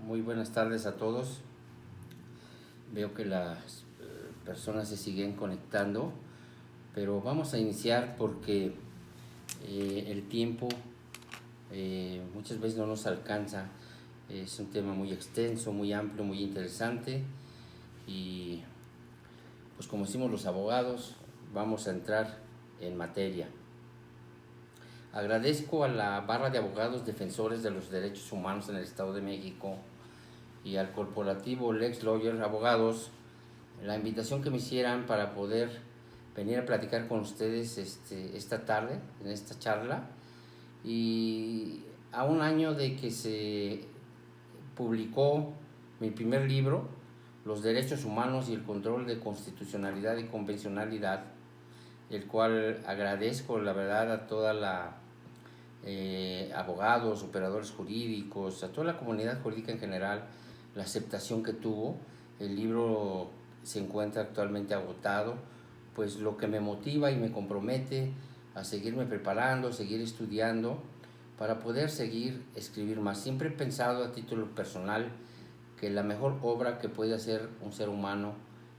Muy buenas tardes a todos. Veo que las personas se siguen conectando, pero vamos a iniciar porque el tiempo muchas veces no nos alcanza. Es un tema muy extenso, muy amplio, muy interesante y pues como decimos los abogados, vamos a entrar en materia. Agradezco a la barra de abogados defensores de los derechos humanos en el Estado de México y al corporativo Lex Lawyer Abogados la invitación que me hicieran para poder venir a platicar con ustedes esta tarde, en esta charla. Y a un año de que se publicó mi primer libro, Los Derechos Humanos y el Control de Constitucionalidad y Convencionalidad, el cual agradezco la verdad a toda la abogados, operadores jurídicos, a toda la comunidad jurídica en general, la aceptación que tuvo. El libro se encuentra actualmente agotado, pues lo que me motiva y me compromete a seguirme preparando, seguir estudiando, para poder seguir escribir más. Siempre he pensado a título personal que la mejor obra que puede hacer un ser humano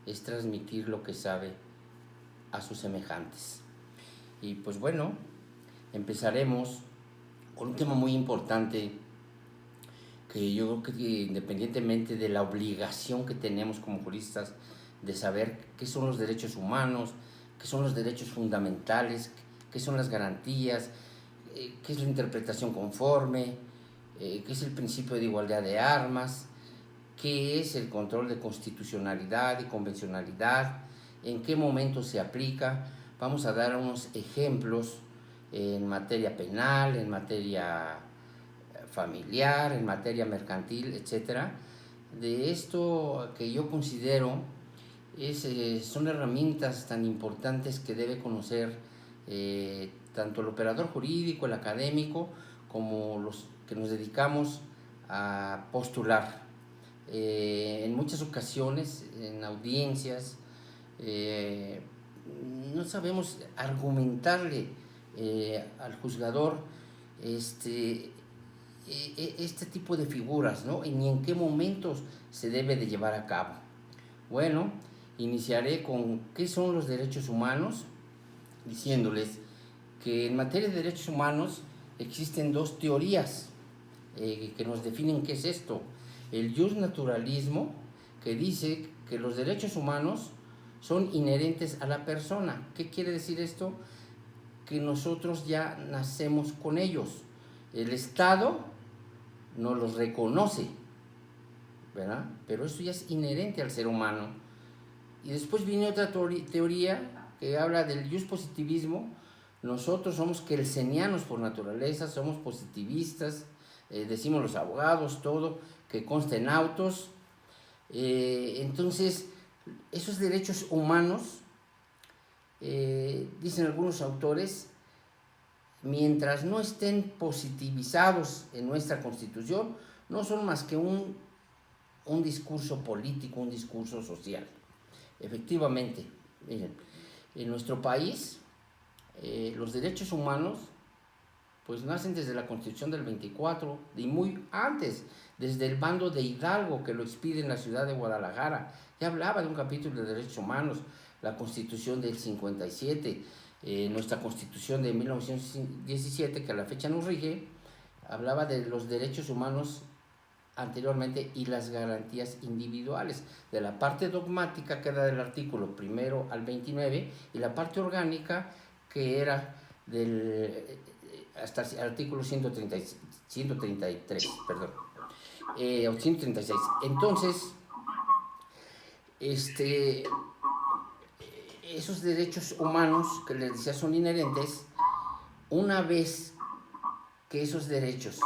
es transmitir lo que sabe a sus semejantes. Y pues bueno, empezaremos con un tema muy importante que yo creo que independientemente de la obligación que tenemos como juristas de saber qué son los derechos humanos, qué son los derechos fundamentales, qué son las garantías, qué es la interpretación conforme, qué es el principio de igualdad de armas, qué es el control de constitucionalidad y convencionalidad, en qué momento se aplica. Vamos a dar unos ejemplos en materia penal, en materia familiar, en materia mercantil, etc. De esto que yo considero son herramientas tan importantes que debe conocer tanto el operador jurídico, el académico, como los que nos dedicamos a postular. En muchas ocasiones, en audiencias, no sabemos argumentarle al juzgador este tipo de figuras, ¿no? Ni en qué momentos se debe de llevar a cabo. Bueno, iniciaré con qué son los derechos humanos, diciéndoles que en materia de derechos humanos existen dos teorías que nos definen qué es esto. El justnaturalismo, que dice que los derechos humanos son inherentes a la persona. ¿Qué quiere decir esto? Que nosotros ya nacemos con ellos. El Estado nos los reconoce, ¿verdad? Pero eso ya es inherente al ser humano. Y después viene otra teoría que habla del positivismo. Nosotros somos kelsenianos por naturaleza, somos positivistas, decimos los abogados, todo, que consta en autos. Entonces, esos derechos humanos, dicen algunos autores, mientras no estén positivizados en nuestra Constitución, no son más que un discurso político, un discurso social. Efectivamente, miren, en nuestro país los derechos humanos pues nacen desde la Constitución del 24 y muy antes, desde el bando de Hidalgo que lo expide en la ciudad de Guadalajara. Ya hablaba de un capítulo de derechos humanos, la Constitución del 57, nuestra Constitución de 1917, que a la fecha nos rige, hablaba de los derechos humanos anteriormente y las garantías individuales. De la parte dogmática, que era del artículo 1 al 29, y la parte orgánica, que era hasta el artículo 133, perdón, 136. Entonces, esos derechos humanos que les decía son inherentes. Una vez que esos derechos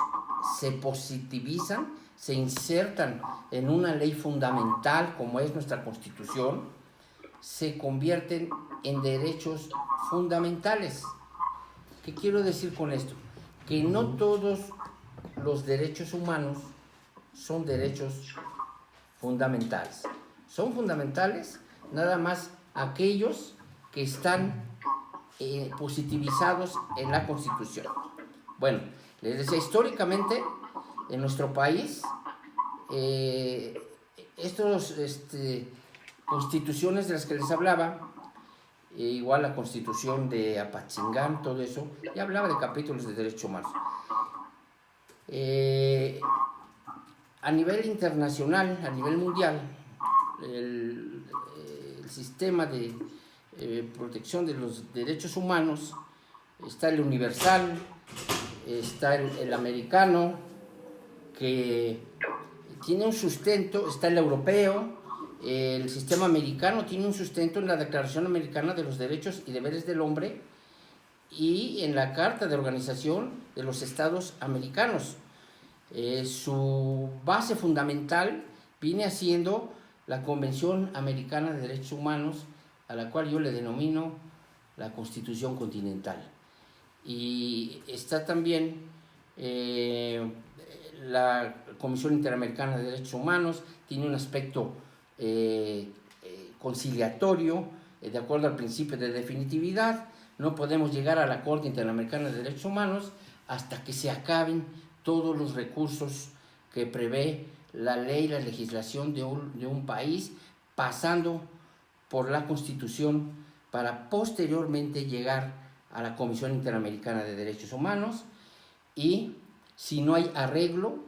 se positivizan, se insertan en una ley fundamental como es nuestra Constitución, se convierten en derechos fundamentales. ¿Qué quiero decir con esto? Que no todos los derechos humanos son derechos fundamentales. Son fundamentales nada más aquellos que están positivizados en la Constitución. Bueno, les decía, históricamente en nuestro país Estos constituciones de las que les hablaba, igual la constitución de Apatzingán, todo eso, ya hablaba de capítulos de derechos humanos. A nivel internacional, a nivel mundial, el sistema de protección de los derechos humanos está el universal, está el americano, que tiene un sustento, está el europeo. El sistema americano tiene un sustento en la Declaración Americana de los Derechos y Deberes del Hombre y en la Carta de Organización de los Estados Americanos. Su base fundamental viene siendo la Convención Americana de Derechos Humanos, a la cual yo le denomino la Constitución Continental. Y está también la Comisión Interamericana de Derechos Humanos, tiene un aspecto conciliatorio, de acuerdo al principio de definitividad. No podemos llegar a la Corte Interamericana de Derechos Humanos hasta que se acaben todos los recursos que prevé la ley, la legislación de un país, pasando por la Constitución para posteriormente llegar a la Comisión Interamericana de Derechos Humanos. Y si no hay arreglo,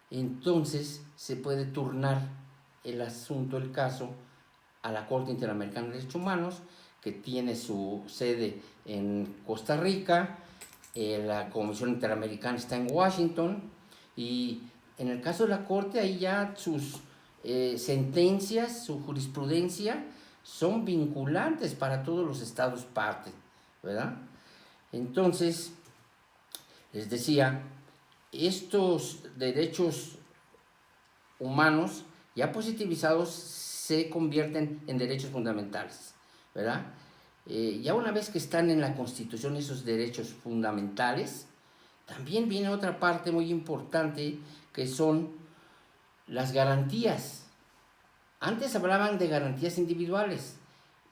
entonces se puede turnar el asunto, el caso, a la Corte Interamericana de Derechos Humanos, que tiene su sede en Costa Rica. La Comisión Interamericana está en Washington, y en el caso de la Corte, ahí ya sus sentencias, su jurisprudencia, son vinculantes para todos los estados partes, ¿verdad? Entonces, les decía, estos derechos humanos ya positivizados se convierten en derechos fundamentales, ¿verdad? Ya una vez que están en la Constitución esos derechos fundamentales, también viene otra parte muy importante, que son las garantías. Antes hablaban de garantías individuales,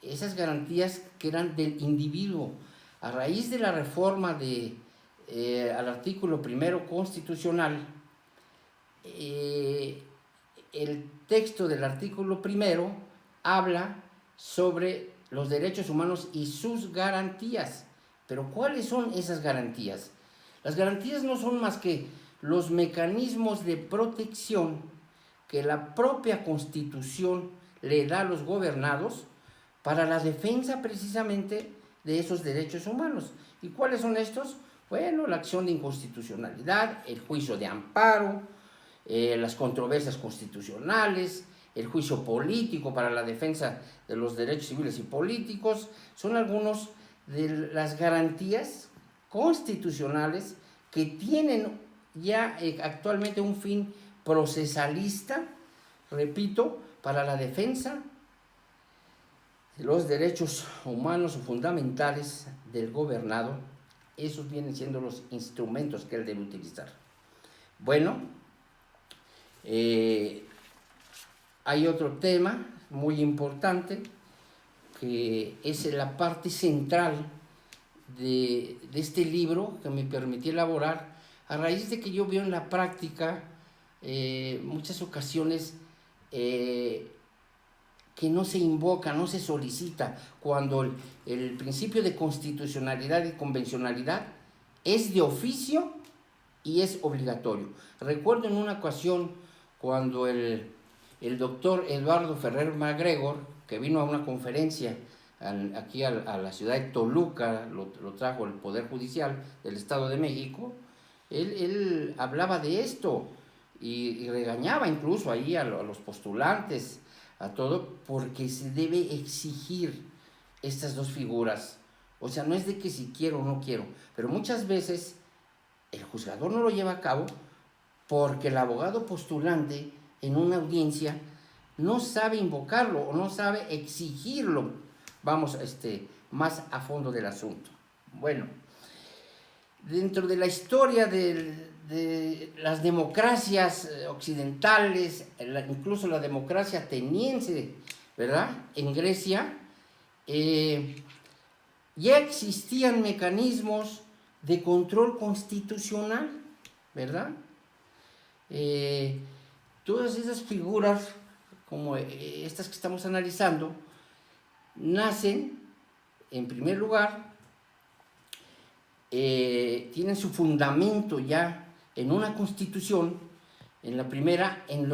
esas garantías que eran del individuo. A raíz de la reforma al artículo 1 constitucional, el texto del artículo 1 habla sobre los derechos humanos y sus garantías. Pero ¿cuáles son esas garantías? Las garantías no son más que los mecanismos de protección que la propia Constitución le da a los gobernados para la defensa precisamente de esos derechos humanos. ¿Y cuáles son estos? Bueno, la acción de inconstitucionalidad, el juicio de amparo, las controversias constitucionales, el juicio político para la defensa de los derechos civiles y políticos, son algunos de las garantías constitucionales que tienen ya actualmente un fin procesalista, repito, para la defensa de los derechos humanos o fundamentales del gobernado. Esos vienen siendo los instrumentos que él debe utilizar. Bueno, hay otro tema muy importante, que es la parte central de este libro que me permití elaborar a raíz de que yo veo en la práctica muchas ocasiones que no se invoca, no se solicita, cuando el principio de constitucionalidad y convencionalidad es de oficio y es obligatorio. Recuerdo en una ocasión cuando el doctor Eduardo Ferrer MacGregor, que vino a una conferencia aquí a la ciudad de Toluca, lo trajo el Poder Judicial del Estado de México, él hablaba de esto y regañaba incluso ahí a los postulantes, a todo, porque se debe exigir estas dos figuras. O sea, no es de que si quiero o no quiero, pero muchas veces el juzgador no lo lleva a cabo porque el abogado postulante en una audiencia no sabe invocarlo o no sabe exigirlo. Vamos más a fondo del asunto. Bueno, dentro de la historia de las democracias occidentales, incluso la democracia ateniense, ¿verdad? En Grecia, ya existían mecanismos de control constitucional, ¿verdad? Todas esas figuras, como estas que estamos analizando, nacen, en primer lugar, tienen su fundamento ya en una constitución, en la primera, en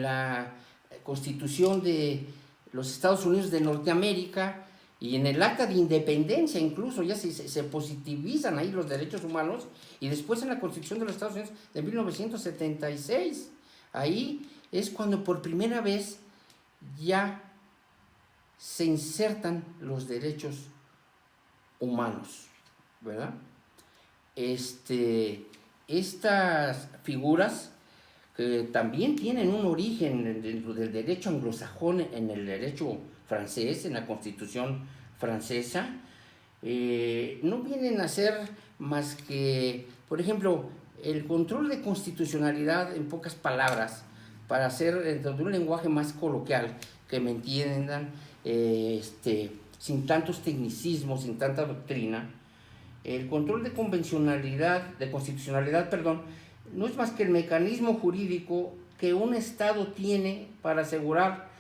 la constitución de los Estados Unidos de Norteamérica, y en el acta de independencia incluso ya se positivizan ahí los derechos humanos, y después en la Constitución de los Estados Unidos de 1976, ahí es cuando por primera vez ya se insertan los derechos humanos, ¿verdad? Estas figuras que también tienen un origen dentro del derecho anglosajón, en el derecho francés, en la Constitución francesa, no vienen a ser más que, por ejemplo, el control de constitucionalidad, en pocas palabras, para hacer dentro de un lenguaje más coloquial, que me entiendan, sin tantos tecnicismos, sin tanta doctrina. El control de constitucionalidad, perdón, no es más que el mecanismo jurídico que un Estado tiene para asegurar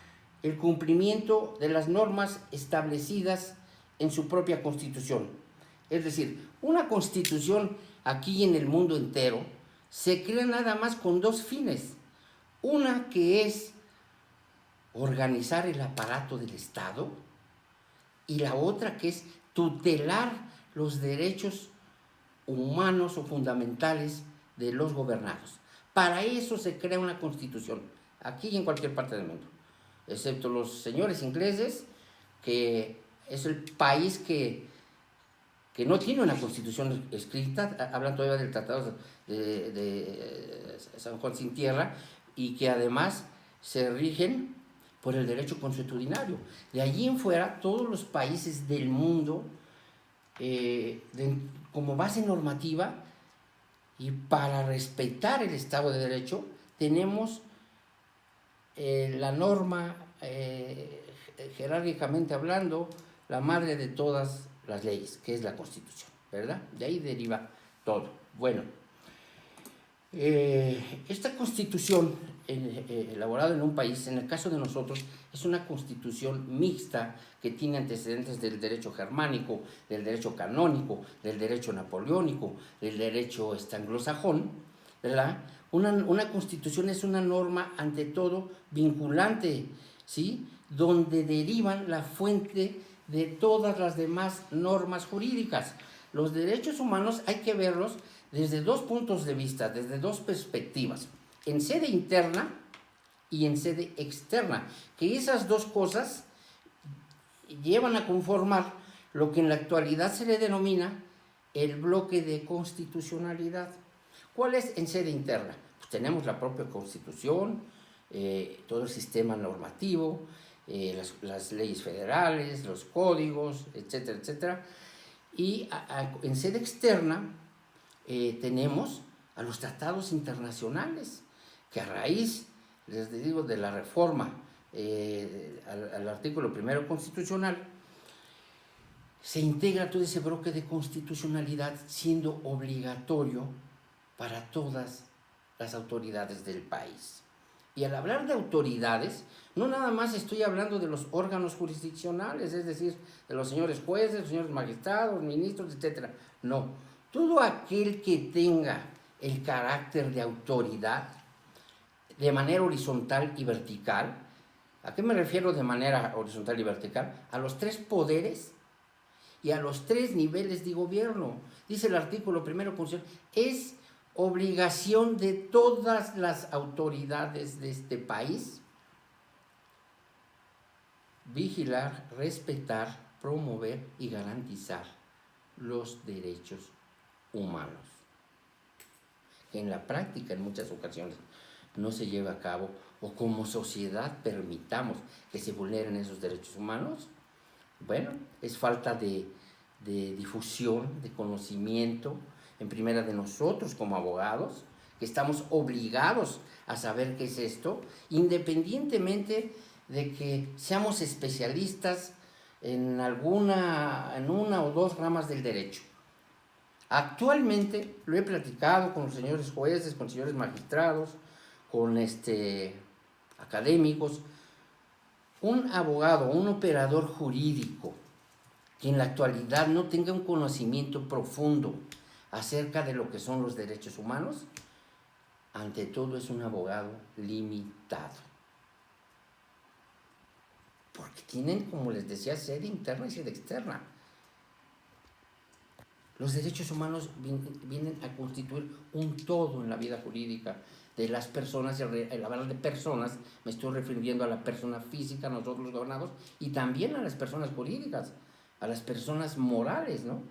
el cumplimiento de las normas establecidas en su propia Constitución. Es decir, una Constitución aquí en el mundo entero se crea nada más con dos fines. Una que es organizar el aparato del Estado, y la otra que es tutelar los derechos humanos o fundamentales de los gobernados. Para eso se crea una constitución, aquí y en cualquier parte del mundo, excepto los señores ingleses, que es el país que no tiene una constitución escrita, hablan todavía del Tratado de San Juan sin tierra, y que además se rigen por el derecho consuetudinario. De allí en fuera, todos los países del mundo, como base normativa y para respetar el Estado de Derecho, tenemos la norma, jerárquicamente hablando, la madre de todas las leyes, que es la Constitución, ¿verdad? De ahí deriva todo. Bueno, esta Constitución elaborada en un país, en el caso de nosotros, es una Constitución mixta que tiene antecedentes del derecho germánico, del derecho canónico, del derecho napoleónico, del derecho anglosajón, ¿verdad? Una Constitución es una norma, ante todo, vinculante, ¿sí?, donde derivan la fuente de todas las demás normas jurídicas. Los derechos humanos hay que verlos desde dos puntos de vista, desde dos perspectivas, en sede interna y en sede externa, que esas dos cosas llevan a conformar lo que en la actualidad se le denomina el bloque de constitucionalidad. ¿Cuál es en sede interna? Pues tenemos la propia Constitución, todo el sistema normativo, las leyes federales, los códigos, etcétera, etcétera. Y en sede externa tenemos a los tratados internacionales, que a raíz, les digo, de la reforma al artículo 1 constitucional, se integra todo ese bloque de constitucionalidad, siendo obligatorio para todas las autoridades del país. Y al hablar de autoridades, no nada más estoy hablando de los órganos jurisdiccionales, es decir, de los señores jueces, los señores magistrados, ministros, etc. No, todo aquel que tenga el carácter de autoridad de manera horizontal y vertical. ¿A qué me refiero de manera horizontal y vertical? A los tres poderes y a los tres niveles de gobierno. Dice el artículo 1 constitucional, es obligación de todas las autoridades de este país vigilar, respetar, promover y garantizar los derechos humanos, que en la práctica en muchas ocasiones no se lleva a cabo, o como sociedad permitamos que se vulneren esos derechos humanos. Bueno, es falta de difusión, de conocimiento, en primera de nosotros como abogados, que estamos obligados a saber qué es esto, independientemente de que seamos especialistas en una o dos ramas del derecho. Actualmente lo he platicado con los señores jueces, con los señores magistrados, con académicos, un abogado, un operador jurídico que en la actualidad no tenga un conocimiento profundo acerca de lo que son los derechos humanos, ante todo es un abogado limitado. Porque tienen, como les decía, sede interna y sede externa. Los derechos humanos vienen a constituir un todo en la vida jurídica de las personas, y al hablar de personas me estoy refiriendo a la persona física, nosotros los gobernados, y también a las personas jurídicas, a las personas morales, ¿no?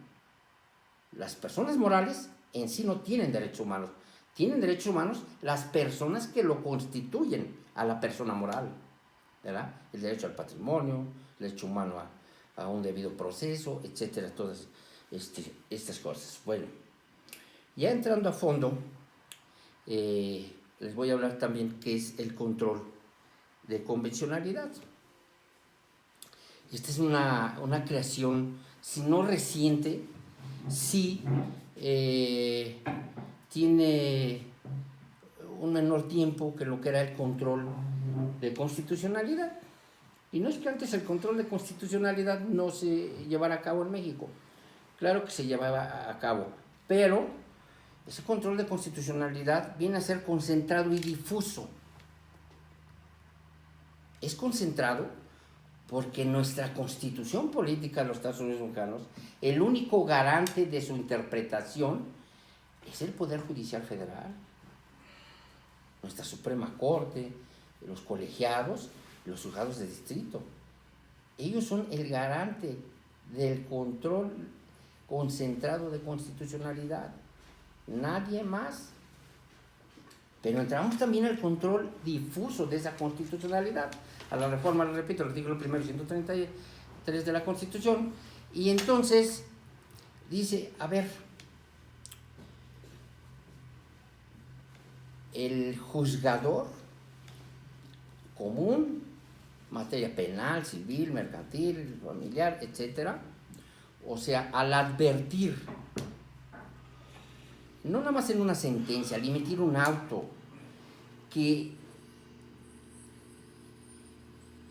Las personas morales en sí no tienen derechos humanos, tienen derechos humanos las personas que lo constituyen a la persona moral, ¿verdad? El derecho al patrimonio, el derecho humano a un debido proceso, etcétera, todas estas cosas. Bueno, ya entrando a fondo, les voy a hablar también qué es el control de convencionalidad. Esta es una creación, si no reciente, sí tiene un menor tiempo que lo que era el control de constitucionalidad. Y no es que antes el control de constitucionalidad no se llevara a cabo en México. Claro que se llevaba a cabo, pero ese control de constitucionalidad viene a ser concentrado y difuso. Es concentrado porque nuestra constitución política de los Estados Unidos mexicanos, el único garante de su interpretación es el Poder Judicial Federal, nuestra Suprema Corte, los colegiados, los juzgados de distrito. Ellos son el garante del control concentrado de constitucionalidad, nadie más. Pero entramos también al control difuso de esa constitucionalidad, a la reforma, les repito, el artículo 1, 133 de la Constitución, y entonces dice, a ver, el juzgador común, materia penal, civil, mercantil, familiar, etcétera, o sea, al advertir, no nada más en una sentencia, al emitir un auto, que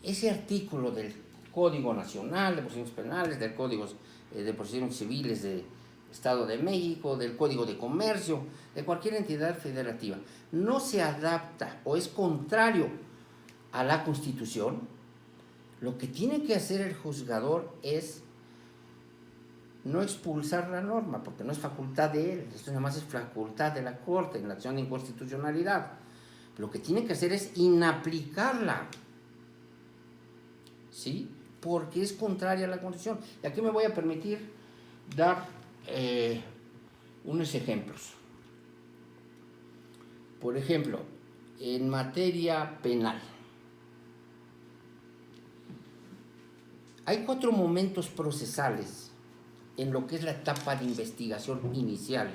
ese artículo del Código Nacional de Procedimientos Penales, del Código de Procedimientos Civiles de Estado de México, del Código de Comercio, de cualquier entidad federativa, no se adapta o es contrario a la Constitución, lo que tiene que hacer el juzgador es no expulsar la norma, porque no es facultad de él, esto nada más es facultad de la Corte en la acción de inconstitucionalidad. Lo que tiene que hacer es inaplicarla, ¿sí? Porque es contraria a la Constitución. Y aquí me voy a permitir dar unos ejemplos. Por ejemplo, en materia penal, hay 4 momentos procesales en lo que es la etapa de investigación inicial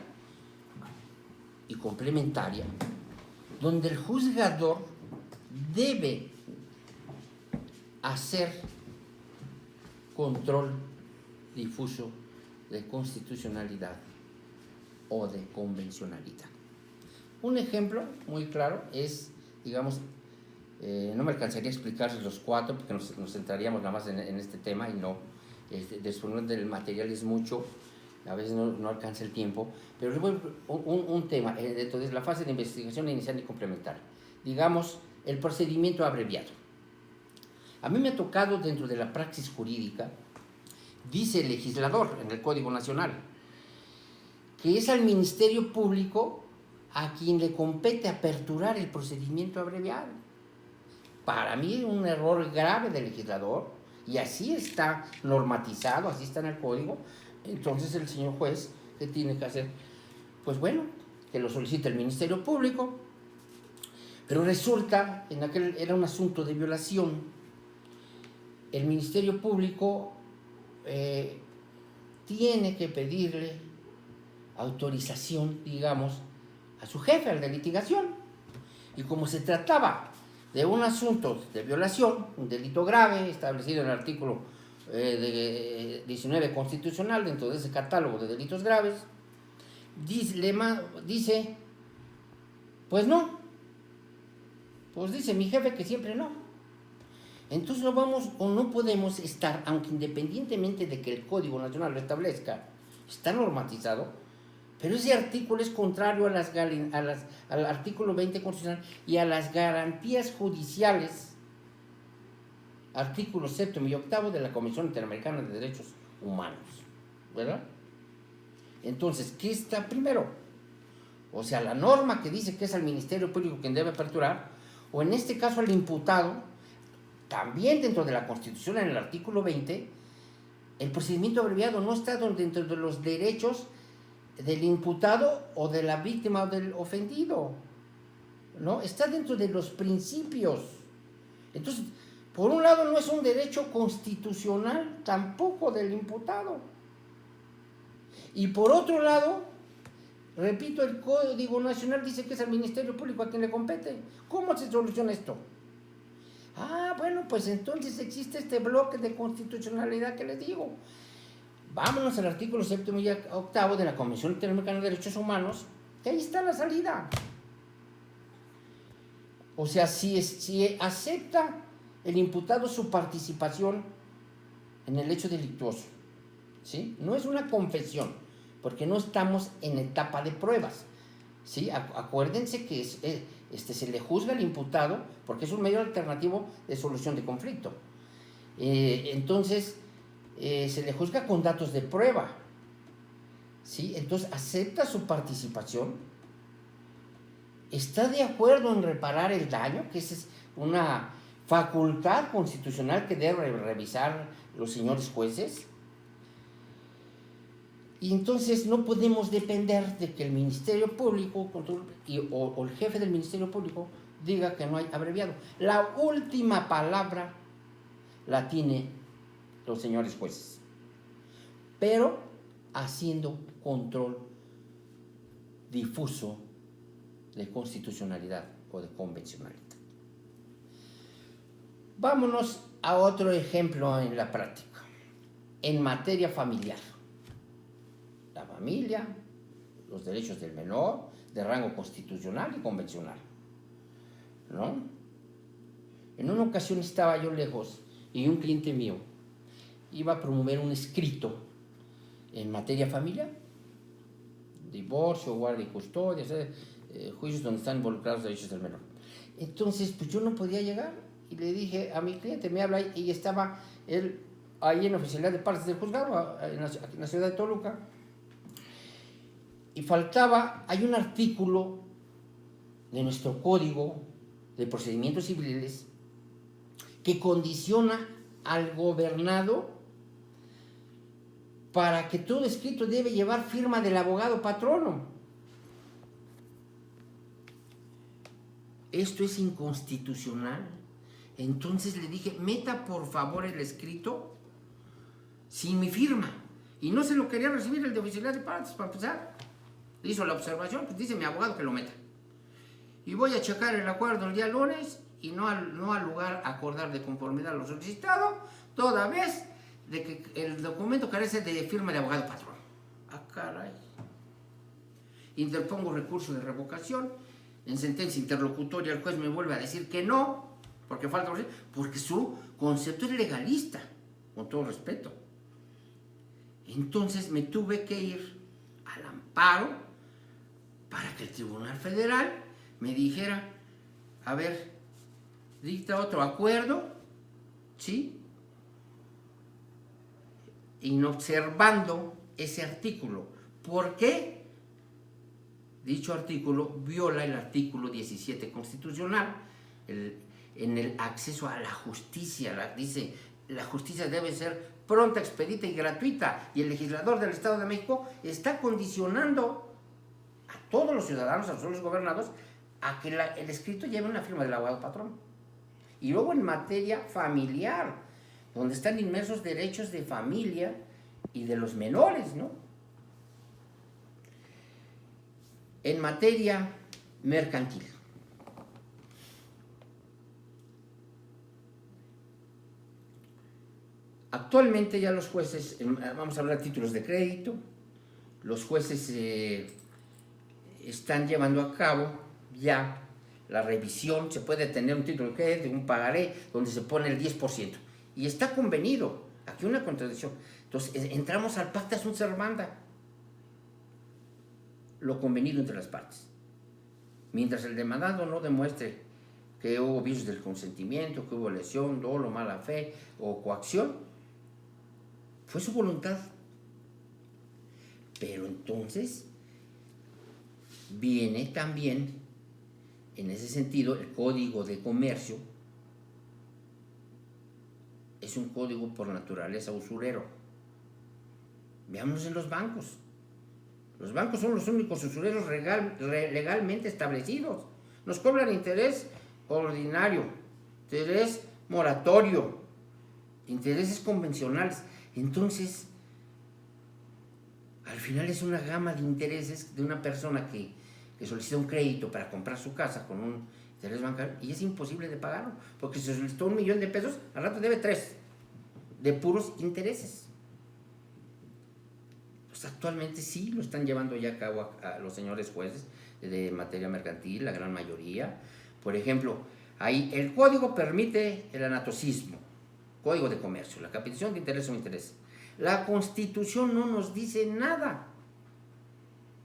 y complementaria, donde el juzgador debe hacer control difuso de constitucionalidad o de convencionalidad. Un ejemplo muy claro es, digamos, no me alcanzaría a explicarles los 4 porque nos centraríamos nada más en este tema y no, después del material es mucho, a veces no alcanza el tiempo, pero les voy a un tema, entonces la fase de investigación inicial y complementaria. Digamos, el procedimiento abreviado. A mí me ha tocado dentro de la praxis jurídica, dice el legislador en el Código Nacional, que es al Ministerio Público a quien le compete aperturar el procedimiento abreviado. Para mí es un error grave del legislador, y así está normatizado, así está en el código. Entonces el señor juez, ¿qué tiene que hacer? Pues bueno, que lo solicite el Ministerio Público, pero resulta, en aquel era un asunto de violación, el Ministerio Público tiene que pedirle autorización, digamos, a su jefe, al de litigación. Y como se trataba de un asunto de violación, un delito grave establecido en el artículo 19 constitucional, dentro de ese catálogo de delitos graves, dice, pues no, Pues dice mi jefe que siempre no. Entonces no vamos o no podemos estar, aunque independientemente de que el Código Nacional lo establezca, está normatizado, pero ese artículo es contrario al artículo 20 constitucional y a las garantías judiciales, artículos 7 y 8 de la Convención Interamericana de Derechos Humanos, ¿verdad? Entonces, ¿qué está primero? O sea, la norma que dice que es al Ministerio Público quien debe aperturar, o en este caso al imputado, también dentro de la Constitución, en el artículo 20, el procedimiento abreviado no está dentro de los derechos del imputado o de la víctima o del ofendido, ¿no? Está dentro de los principios. Entonces, por un lado no es un derecho constitucional tampoco del imputado. Y por otro lado, repito, el Código Nacional dice que es al Ministerio Público a quien le compete. ¿Cómo se soluciona esto? Bueno, pues entonces existe este bloque de constitucionalidad que les digo. Vámonos al artículo 7 y 8 de la Convención Interamericana de Derechos Humanos, que ahí está la salida. O sea, si acepta el imputado su participación en el hecho delictuoso, ¿sí? No es una confesión, porque no estamos en etapa de pruebas, ¿sí? Acuérdense que se le juzga al imputado porque es un medio alternativo de solución de conflicto. Entonces, se le juzga con datos de prueba, ¿sí? Entonces, acepta su participación, está de acuerdo en reparar el daño, que esa es una facultad constitucional que deben revisar los señores jueces. Y entonces no podemos depender de que el Ministerio Público o el jefe del Ministerio Público diga que no hay abreviado. La última palabra la tiene los señores jueces, pero haciendo control difuso de constitucionalidad o de convencionalidad. Vámonos a otro ejemplo en la práctica, en materia familiar. La familia, los derechos del menor, de rango constitucional y convencional, ¿no? En una ocasión estaba yo lejos y un cliente mío iba a promover un escrito en materia familiar, divorcio, guardia y custodia, juicios donde están involucrados los derechos del menor. Entonces, pues yo no podía llegar y le dije a mi cliente, me habla, y estaba él ahí en la oficialidad de partes del juzgado, en la ciudad de Toluca, y hay un artículo de nuestro Código de Procedimientos Civiles que condiciona al gobernado para que todo escrito debe llevar firma del abogado patrono. Esto es inconstitucional. Entonces le dije, meta por favor el escrito sin mi firma. Y no se lo quería recibir el de oficialidad de partes, para empezar. Hizo la observación, pues dice mi abogado que lo meta. Y voy a checar el acuerdo el día lunes y no al lugar acordar de conformidad a lo solicitado, toda vez de que el documento carece de firma de abogado patrón. Caray. Interpongo recurso de revocación. En sentencia interlocutoria el juez me vuelve a decir que no, porque su concepto es legalista, con todo respeto. Entonces me tuve que ir al amparo para que el Tribunal Federal me dijera, a ver, dicta otro acuerdo, ¿sí? Inobservando ese artículo. ¿Por qué? Dicho artículo viola el artículo 17 constitucional, en el acceso a la justicia. Dice, la justicia debe ser pronta, expedita y gratuita, y el legislador del Estado de México está condicionando a todos los ciudadanos, a todos los gobernados, a que el escrito lleve una firma del abogado patrón. Y luego en materia familiar, donde están inmersos derechos de familia y de los menores, ¿no? En materia mercantil. Actualmente ya los jueces, vamos a hablar de títulos de crédito, los jueces están llevando a cabo ya la revisión, se puede tener un título de un pagaré donde se pone el 10%. Y está convenido. Aquí una contradicción. Entonces, entramos al pacta sunt servanda. Lo convenido entre las partes. Mientras el demandado no demuestre que hubo vicios del consentimiento, que hubo lesión, dolo, mala fe o coacción, fue su voluntad. Pero entonces viene también, en ese sentido, el Código de Comercio. Es un código por naturaleza usurero. Veámonos en los bancos. Los bancos son los únicos usureros legalmente establecidos. Nos cobran interés ordinario, interés moratorio, intereses convencionales. Entonces, al final es una gama de intereses de una persona que solicita un crédito para comprar su casa con un interés bancario y es imposible de pagarlo, porque si se solicitó $1,000,000, al rato debe 3 de puros intereses. Pues actualmente sí lo están llevando ya a cabo a los señores jueces de materia mercantil, la gran mayoría. Por ejemplo, ahí el código permite el anatocismo, Código de Comercio, la captación de interés o interés. La Constitución no nos dice nada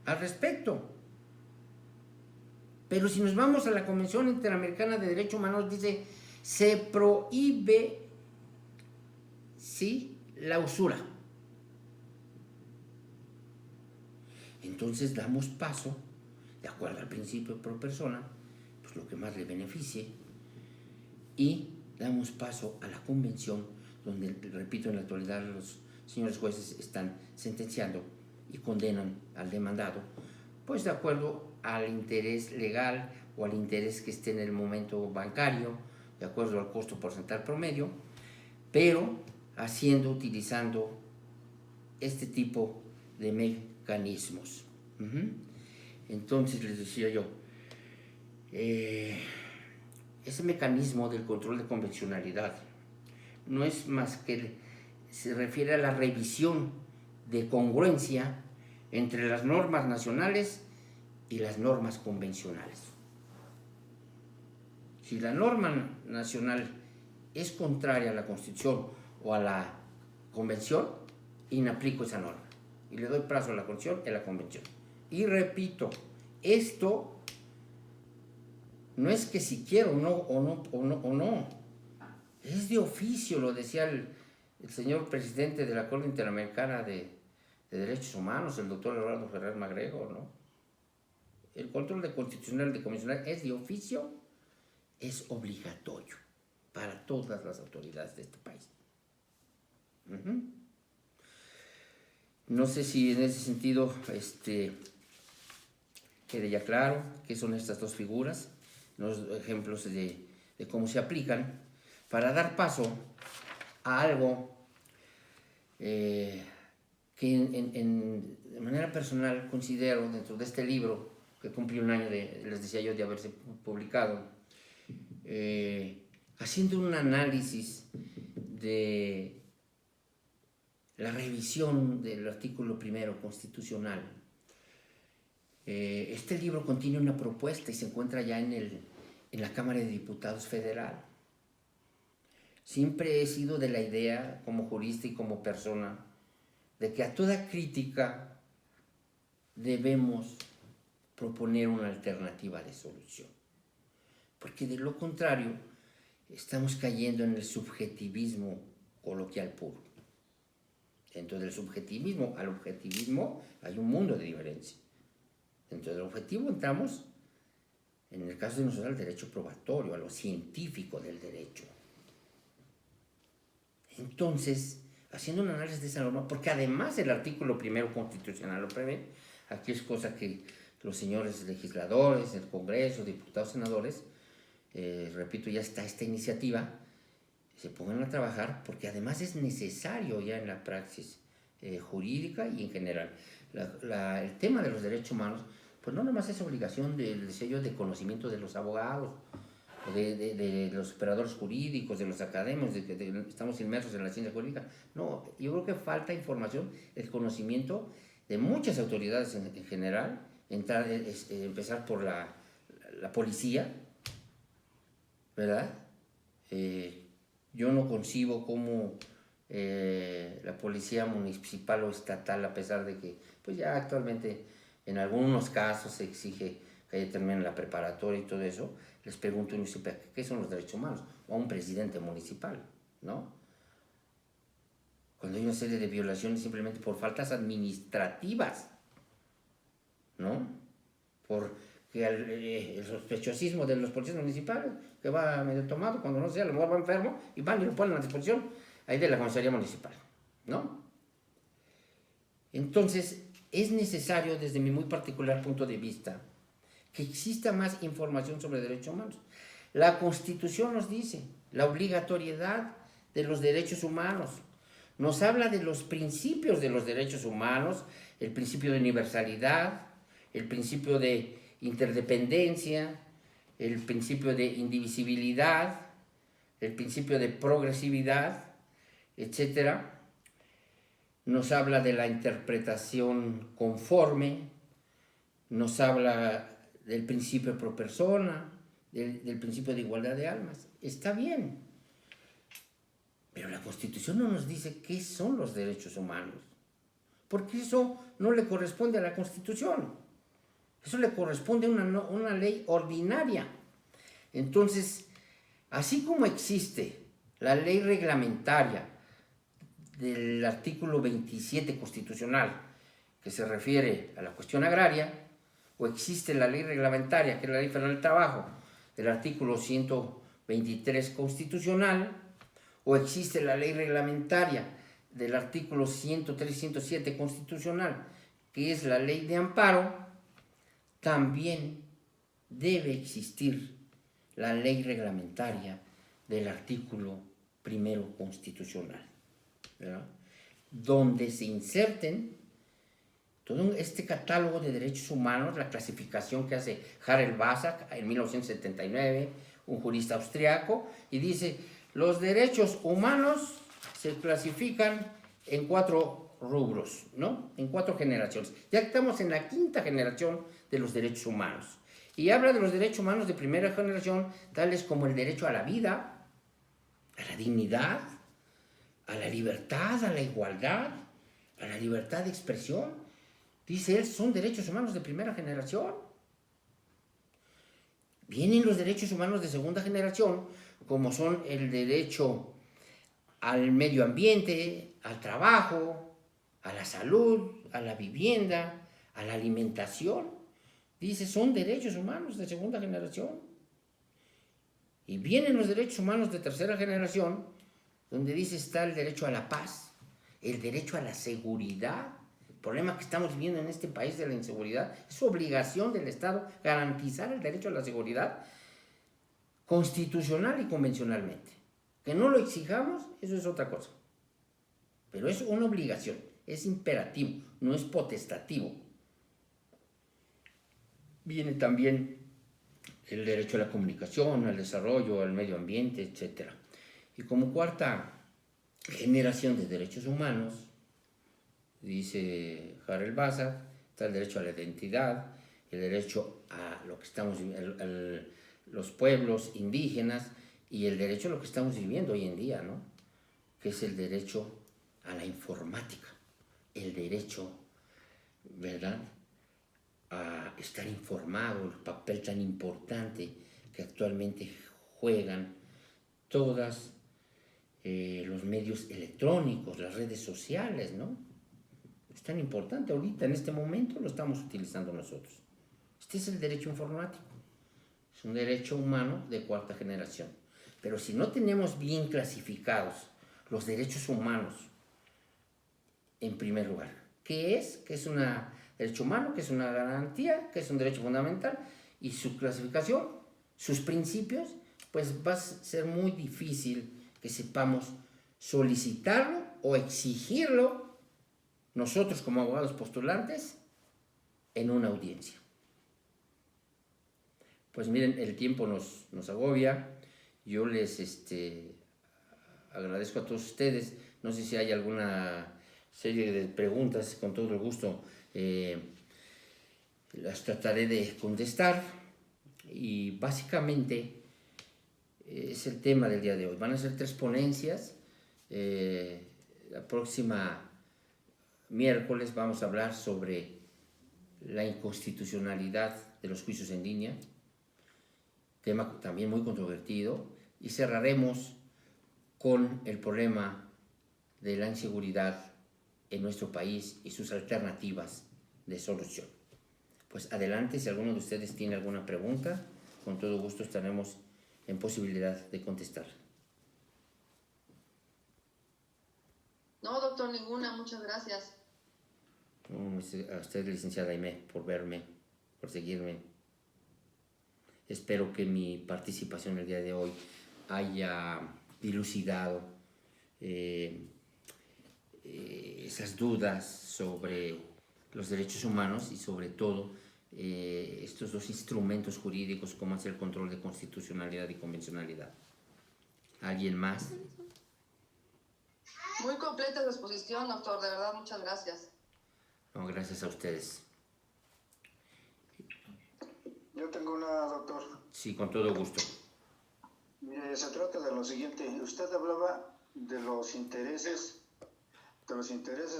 al respecto. Pero si nos vamos a la Convención Interamericana de Derechos Humanos, dice, se prohíbe, sí, la usura. Entonces damos paso, de acuerdo al principio pro persona, pues lo que más le beneficie, y damos paso a la convención, donde, repito, en la actualidad los señores jueces están sentenciando y condenan al demandado, pues de acuerdo al interés legal o al interés que esté en el momento bancario, de acuerdo al costo porcentual promedio, pero utilizando este tipo de mecanismos. Entonces les decía yo, ese mecanismo del control de convencionalidad no es más que se refiere a la revisión de congruencia entre las normas nacionales y las normas convencionales. Si la norma nacional es contraria a la Constitución o a la Convención, inaplico esa norma y le doy plazo a la Constitución y a la Convención. Y repito, esto no es que si quiero o no, es de oficio, lo decía el señor presidente de la Corte Interamericana de Derechos Humanos, el doctor Eduardo Ferrer Magregor, ¿no? El control de constitucional de convencional es de oficio, es obligatorio para todas las autoridades de este país. No sé si en ese sentido quede ya claro qué son estas dos figuras, los ejemplos de cómo se aplican, para dar paso a algo que de manera personal considero, dentro de este libro que cumplió un año, les decía yo, de haberse publicado, haciendo un análisis de la revisión del artículo 1 constitucional. Este libro contiene una propuesta y se encuentra ya en la Cámara de Diputados Federal. Siempre he sido de la idea, como jurista y como persona, de que a toda crítica debemos proponer una alternativa de solución. Porque de lo contrario, estamos cayendo en el subjetivismo coloquial puro. Dentro del subjetivismo al objetivismo hay un mundo de diferencia. Dentro del objetivo entramos, en el caso de nosotros, al derecho probatorio, a lo científico del derecho. Entonces, haciendo un análisis de esa norma, porque además el artículo 1 constitucional lo prevé, aquí es cosa que los señores legisladores, el Congreso, diputados, senadores, repito, ya está esta iniciativa, se pongan a trabajar, porque además es necesario ya en la praxis jurídica y en general. El tema de los derechos humanos, pues no nomás es obligación del sello de conocimiento de los abogados, de los operadores jurídicos, de los académicos, de que estamos inmersos en la ciencia jurídica. No, yo creo que falta información, el conocimiento de muchas autoridades en general, empezar por la policía, ¿verdad? Yo no concibo cómo la policía municipal o estatal, a pesar de que pues ya actualmente en algunos casos se exige que haya terminado la preparatoria y todo eso, les pregunto a un municipal, ¿qué son los derechos humanos? O a un presidente municipal, ¿no? Cuando hay una serie de violaciones simplemente por faltas administrativas, ¿no? Por el sospechosismo de los policías municipales, que va medio tomado, cuando no sea, a lo mejor va enfermo, y van y lo ponen a disposición ahí de la comisaría municipal, ¿no? Entonces, es necesario, desde mi muy particular punto de vista, que exista más información sobre derechos humanos. La Constitución nos dice la obligatoriedad de los derechos humanos. Nos habla de los principios de los derechos humanos, el principio de universalidad, el principio de interdependencia, el principio de indivisibilidad, el principio de progresividad, etcétera. Nos habla de la interpretación conforme, nos habla del principio pro persona, del principio de igualdad de almas. Está bien, pero la Constitución no nos dice qué son los derechos humanos, porque eso no le corresponde a la Constitución, eso le corresponde a una ley ordinaria. Entonces, así como existe la ley reglamentaria del artículo 27 constitucional, que se refiere a la cuestión agraria, o existe la ley reglamentaria, que es la Ley Federal del Trabajo, del artículo 123 constitucional, o existe la ley reglamentaria del artículo 103 y 107 constitucional, que es la Ley de Amparo, también debe existir la ley reglamentaria del artículo 1 constitucional, ¿verdad? Donde se inserten todo este catálogo de derechos humanos, la clasificación que hace Harel Basak en 1979, un jurista austriaco, y dice, los derechos humanos se clasifican en 4 rubros, ¿no? En 4 generaciones. Ya estamos en la 5ª generación de los derechos humanos. Y habla de los derechos humanos de primera generación, tales como el derecho a la vida, a la dignidad, a la libertad, a la igualdad, a la libertad de expresión. Dice él, son derechos humanos de primera generación. Vienen los derechos humanos de segunda generación, como son el derecho al medio ambiente, al trabajo, a la salud, a la vivienda, a la alimentación. Dice, son derechos humanos de segunda generación. Y vienen los derechos humanos de tercera generación, donde dice está el derecho a la paz, el derecho a la seguridad. El problema que estamos viviendo en este país de la inseguridad es obligación del Estado garantizar el derecho a la seguridad constitucional y convencionalmente. Que no lo exijamos, eso es otra cosa. Pero es una obligación, es imperativo, no es potestativo. Viene también el derecho a la comunicación, al desarrollo, al medio ambiente, etc. Y como 4ª generación de derechos humanos, dice Harel Basak, está el derecho a la identidad, el derecho a lo que estamos los pueblos indígenas y el derecho a lo que estamos viviendo hoy en día, ¿no? Que es el derecho a la informática, el derecho, ¿verdad?, a estar informado, el papel tan importante que actualmente juegan todos los medios electrónicos, las redes sociales, ¿no? Es tan importante ahorita, en este momento lo estamos utilizando nosotros. Este es el derecho informático, es un derecho humano de 4ª generación. Pero si no tenemos bien clasificados los derechos humanos, en primer lugar, ¿qué es? ¿Qué es un derecho humano? ¿Qué es una garantía? ¿Qué es un derecho fundamental? Y su clasificación, sus principios, pues va a ser muy difícil que sepamos solicitarlo o exigirlo nosotros como abogados postulantes en una audiencia. Pues miren, el tiempo nos agobia. Yo les agradezco a todos ustedes. No sé si hay alguna serie de preguntas, con todo el gusto las trataré de contestar. Y básicamente es el tema del día de hoy. Van a ser 3 ponencias. La próxima miércoles vamos a hablar sobre la inconstitucionalidad de los juicios en línea, tema también muy controvertido, y cerraremos con el problema de la inseguridad en nuestro país y sus alternativas de solución. Pues adelante, si alguno de ustedes tiene alguna pregunta, con todo gusto estaremos en posibilidad de contestar. No, doctor, ninguna, muchas gracias. A usted, licenciada Aimé, por verme, por seguirme. Espero que mi participación el día de hoy haya dilucidado esas dudas sobre los derechos humanos y sobre todo estos 2 instrumentos jurídicos como es el control de constitucionalidad y convencionalidad. ¿Alguien más? Muy completa su exposición, doctor, de verdad, muchas gracias. No, gracias a ustedes. Yo tengo una, doctor. Sí, con todo gusto. Mire, se trata de lo siguiente. Usted hablaba de los intereses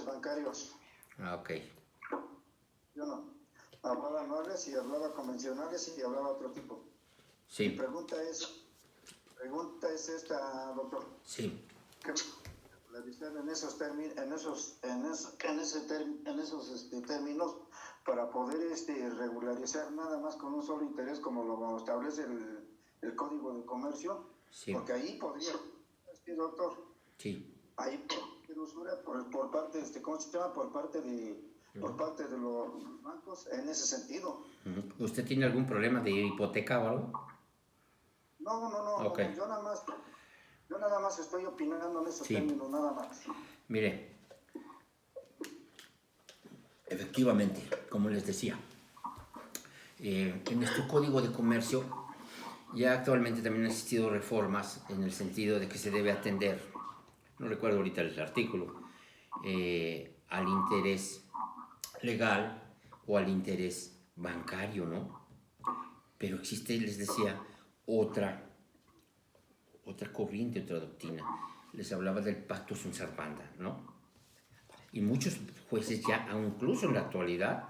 bancarios. Ah, ok. Yo no. Hablaba anuales y hablaba convencionales y hablaba otro tipo. Sí. Mi pregunta es esta, doctor. Sí. ¿Qué regularizar en esos términos para poder regularizar nada más con un solo interés como lo establece el Código de Comercio? Sí. Porque ahí podría, doctor. Sí. Ahí por usura por parte ¿cómo se llama? Por parte de los bancos en ese sentido. ¿Usted tiene algún problema de hipoteca o algo? No. Okay. Yo nada más estoy opinando en esos términos, nada más. Mire, efectivamente, como les decía, en nuestro Código de Comercio ya actualmente también han existido reformas en el sentido de que se debe atender, no recuerdo ahorita el artículo, al interés legal o al interés bancario, ¿no? Pero existe, les decía, otra corriente, otra doctrina. Les hablaba del pacto sunt servanda, ¿no? Y muchos jueces ya, incluso en la actualidad,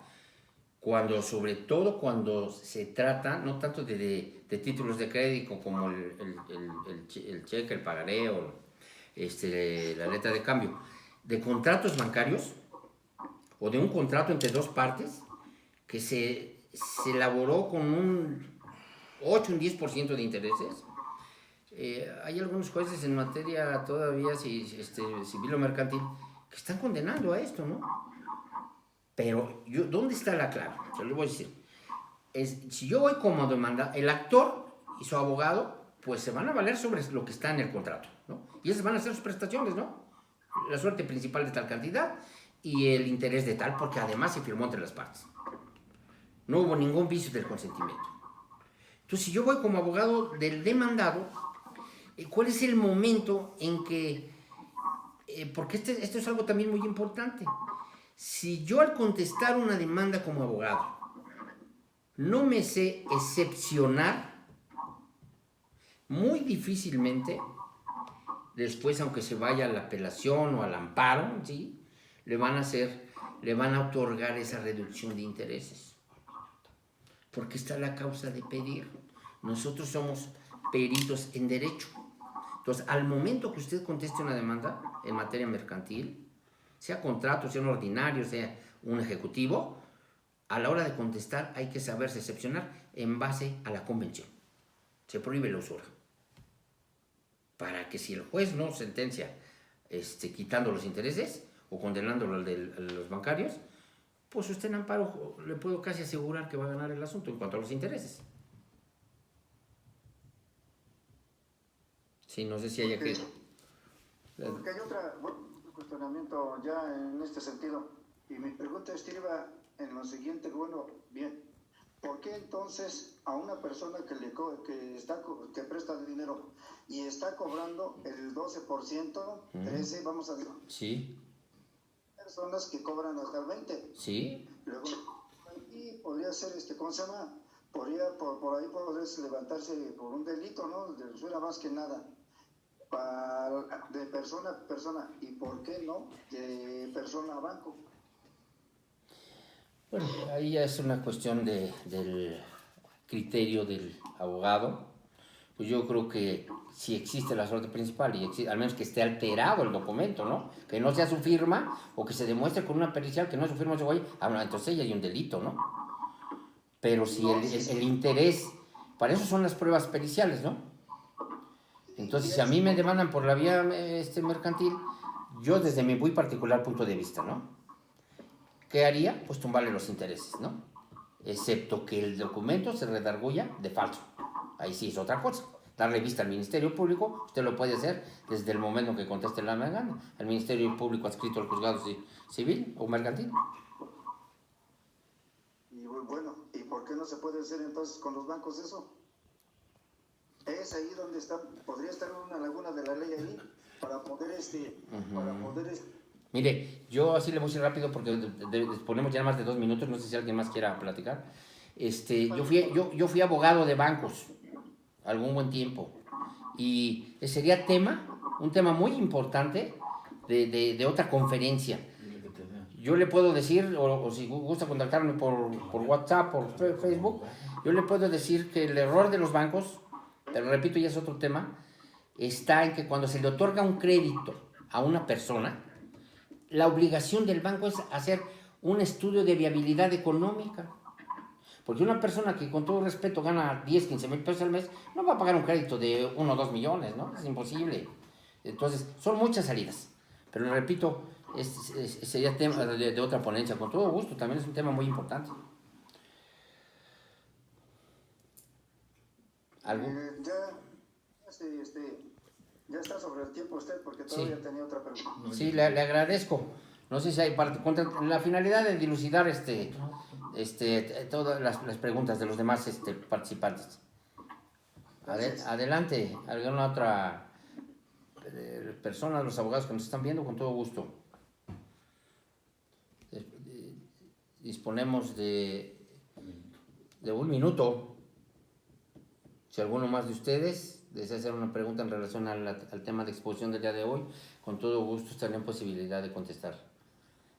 sobre todo cuando se trata, no tanto de títulos de crédito como el cheque, el pagaré o la letra de cambio, de contratos bancarios o de un contrato entre 2 partes que se elaboró con un 8, un 10% de intereses. Hay algunos jueces en materia todavía civil o mercantil que están condenando a esto, ¿no? Pero ¿dónde está la clave? Se lo voy a decir. Si yo voy como demanda, el actor y su abogado pues se van a valer sobre lo que está en el contrato, ¿no? Y esas van a ser sus prestaciones, ¿no? La suerte principal de tal cantidad y el interés de tal, porque además se firmó entre las partes. No hubo ningún vicio del consentimiento. Entonces, si yo voy como abogado del demandado, ¿cuál es el momento en que... porque esto es algo también muy importante. Si yo al contestar una demanda como abogado no me sé excepcionar, muy difícilmente después, aunque se vaya a la apelación o al amparo, ¿sí?, le van a otorgar esa reducción de intereses. Porque está la causa de pedir. Nosotros somos peritos en derecho. Entonces, al momento que usted conteste una demanda en materia mercantil, sea contrato, sea un ordinario, sea un ejecutivo, a la hora de contestar hay que saberse excepcionar en base a la convención. Se prohíbe la usura. Para que si el juez no sentencia quitando los intereses o condenándolo a los bancarios, pues usted en amparo le puedo casi asegurar que va a ganar el asunto en cuanto a los intereses. Sí, no sé si haya que... Porque hay otro cuestionamiento ya en este sentido. Y mi pregunta estriba en lo siguiente, ¿por qué entonces a una persona que presta dinero y está cobrando el 12%, 13%, vamos a decir? Sí. Personas que cobran hasta el 20%. Sí. Luego, y podría ser, ¿cómo se llama? por ahí podés levantarse por un delito, ¿no? Suena más que nada de persona a persona, y por qué no de persona a banco. Bueno, ahí ya es una cuestión del criterio del abogado. Pues yo creo que si existe la suerte principal y al menos que esté alterado el documento, ¿no? Que no sea su firma o que se demuestre con una pericial que no es su firma, no, entonces ya hay un delito, ¿no? Pero si el interés, para eso son las pruebas periciales, ¿no? Entonces, si a mí me demandan por la vía mercantil, yo desde mi muy particular punto de vista, ¿no? ¿Qué haría? Pues tumbarle los intereses, ¿no? Excepto que el documento se redarguya de falso. Ahí sí es otra cosa. Darle vista al Ministerio Público, usted lo puede hacer desde el momento que conteste la gana, al Ministerio Público adscrito al juzgado civil o mercantil. Y bueno, ¿y por qué no se puede hacer entonces con los bancos eso? Es ahí donde podría estar una laguna de la ley ahí para poder Mire, yo así le voy a decir rápido porque disponemos ya más de 2 minutos, no sé si alguien más quiera platicar. Yo fui abogado de bancos algún buen tiempo y sería un tema muy importante de otra conferencia. Yo le puedo decir, o si gusta contactarme por WhatsApp, por Facebook, yo le puedo decir que el error de los bancos, pero repito, ya es otro tema, está en que cuando se le otorga un crédito a una persona, la obligación del banco es hacer un estudio de viabilidad económica. Porque una persona que con todo respeto gana 10, 15 mil pesos al mes, no va a pagar un crédito de 1 o 2 millones, ¿no? Es imposible. Entonces, son muchas salidas. Pero repito, sería tema de otra ponencia, con todo gusto, también es un tema muy importante. ¿Algo? Ya está sobre el tiempo usted, porque todavía tenía otra pregunta. Sí, le agradezco. No sé si hay la finalidad de dilucidar todas las preguntas de los demás participantes. Adelante, alguna otra persona, los abogados que nos están viendo, con todo gusto. Disponemos de 1 minuto. Si alguno más de ustedes desea hacer una pregunta en relación al tema de exposición del día de hoy, con todo gusto estaría en posibilidad de contestar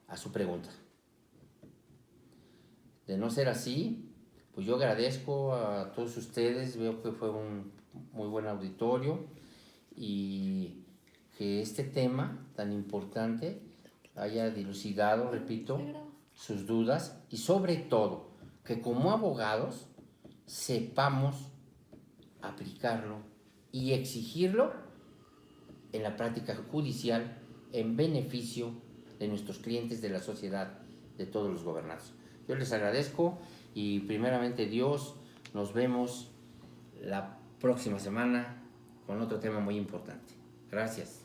a su pregunta. De no ser así, pues yo agradezco a todos ustedes, veo que fue un muy buen auditorio y que este tema tan importante haya dilucidado, repito, sus dudas y sobre todo que como abogados sepamos aplicarlo y exigirlo en la práctica judicial en beneficio de nuestros clientes, de la sociedad, de todos los gobernados. Yo les agradezco y primeramente Dios, nos vemos la próxima semana con otro tema muy importante. Gracias.